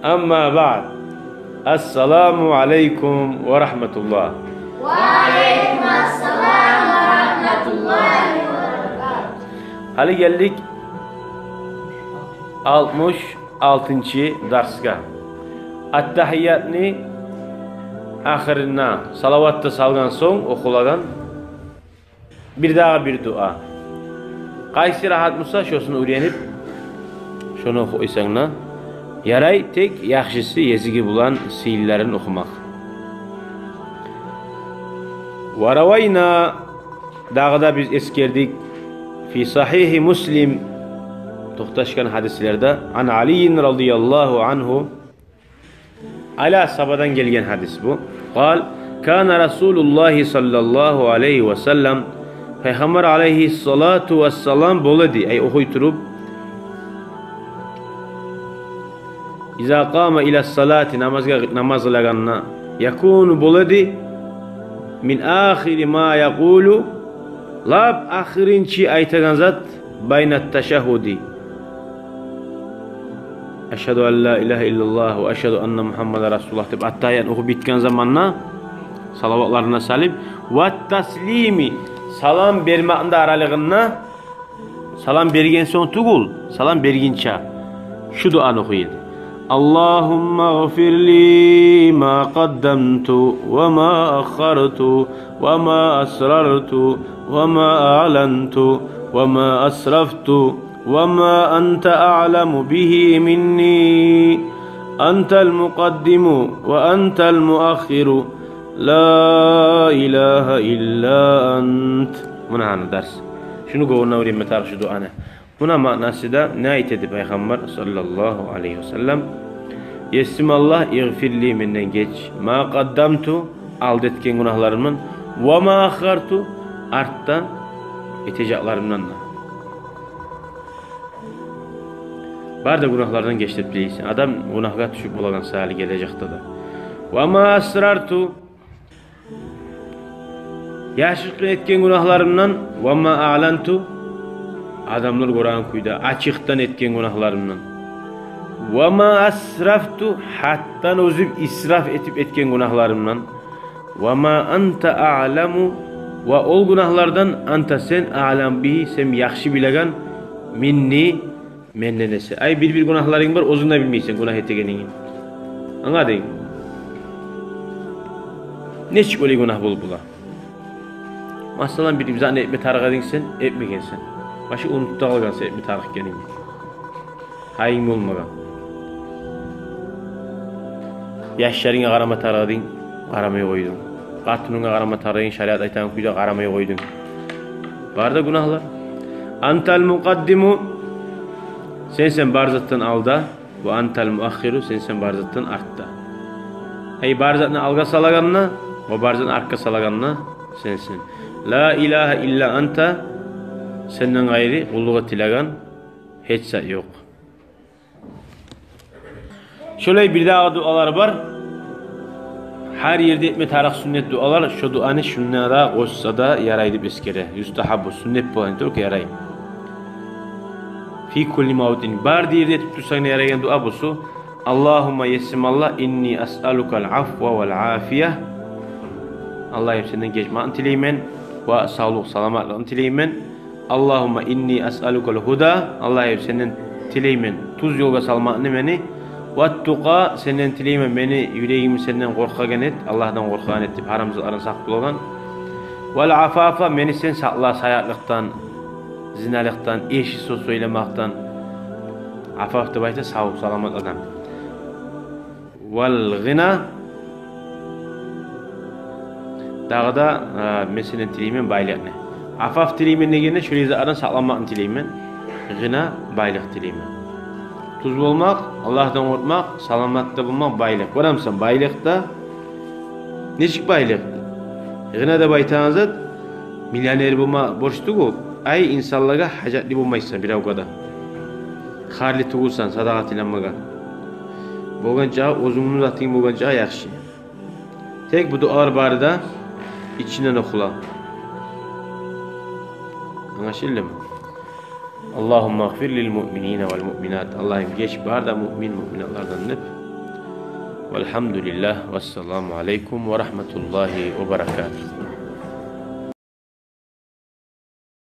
Amma ba'd. Assalamu alaikum ve rahmetullah. Ve aleykümselam ve rahmetullahi ve berekatuhu. Hali geldik 66. darsga. At-tahiyyatni ahirina salavatda salgan soň okulagan bir daha bir dua. Qaysi rahat musa şosunu öğrenip şonu okuýsaňna yaray tek yaxşısı yezigi bulan sillerin okumak. Varavayna dağda biz eskerdik fi sahihi Muslim toxtaşkan hadislerde an Ali radıyallahu anhu ala sahabadan gelgen hadis bu. Qal kana Rasulullah sallallahu aleyhi ve sellem Peygamber aleyhissalatu vesselam boladi ay okuyturup İza qama ila salati namaz laganna yakunu boladi min ahiri ma yaqulu lab ahirinchi aytagan zat baynat tashahhudi Eşhedü en la ilahe illallah ve eşhedü enne Muhammeden Resulullah deb attayat okup bitken zamanna salavatlarına salib ve taslimi salam bermağında aralığına salam bergen son tugul salam berginçe şu duanı okuydu. Allahumma gfirli ma qaddamtu ve ma akhartu ve ma asrartu ve ma a'lantu ve ma asraftu ve ma ente a'lemu bihi minni entel muqaddimu ve entel muakhiru la ilahe illa ent. Buna hani ders. Şunu govuna öğrenme tarih şu duanı. Buna manası da ne ayet Peygamber sallallahu aleyhi ve sellem Yesimallah iğfirli menden geç ma qaddamtu ald etken günahlarımın ve ma akhartu arttan eteceklerimden da. Barda günahlardan geçtirip bileysin. Adam günahga düşüp bulagan sahali gelecekte da. Ve ma asrartu yaşıklı etken günahlarımdan ve ma a'lantu adamlar Kur'an kuyda açıktan etken günahlarımdan ve ma asraftu hattan özüp israf etip etken günahlarımdan ve ma ente a'lemu ve ol günahlardan anta sen a'lam bihi sen yaxşı bilegan minni menden ese. Ay bir günahların var ozunda bilmeysen günah etegenini. Anladın? Neçik öyle günah bul bula. Masalan bir imzanı etme tarık edinsen etmegensen. Başı unuttu algansa etme tarık genin. Hayin olmagan. Yaşlarına qarama tarık edin, qaramaya koydun. Qatınına qarama tarık edin, şariat aytan kuyda qaramaya koydun. Barda günahlar. Antal muqaddimu sen barzattan alda ve antal muakhiru sen barzattan artta. Hey barzatını alga salaganna ve barzatını arka salaganna sensin. La ilahe illa anta senden gayri kulluğa tilagan hiç yok. Şöyle bir daha dualar var. Her yerde etme tarih sünnet dualar. Şu duanı şunlara koşsa da yaraydı beskere. Yustahabbu sünnet bu andır ki yaray. Fi kulli mavdin bar yerde tutsan yarayan dua busu. Allahumma yesimallah inni as'alukal afwa vel afiyah. Allah'ım senden geçmeğini tileymen ve sağlık salamatlığı tileymen. Allahumma inni as'alukal huda. Allah'ım senden tileymen tuz yolga salmağını beni. Ve tuqa senden tileymen beni yüreğimi senden korkagan et. Allah'tan korkagan et deyip haramızlardan saklı olan. Vel afafa beni sen sakla sayaklıktan, zinalıktan, eşi söz söylemekten. Afaf da bayta sağlık salamat adam. Vel gina dağda mesela tileymen baylıqını. Afaf tileymen negene şöyle zaten saklanmakını tileymen. Gina baylık tileymen. Tuz olmak, Allah'tan korkmak, salamatta bulmak baylık. Varamsan baylıkta neçik baylık? Gina da baytanızat milyoner bulma borçlu bu. Ay insanlara hacatli bulmaysan bir avgada. Harli tuğulsan sadakat ilanmagan. Boğanca ozumunu atayım boğanca yaxşı. Tek bu dualar bari da içinden okula. Anlaşıldı mı? Allahümme gfir lil mu'minine vel mu'minat. Allah'ım geç bari da müminatlardan nep. Velhamdülillah. Vesselamu aleyküm ve rahmetullahi ve berekatuhu.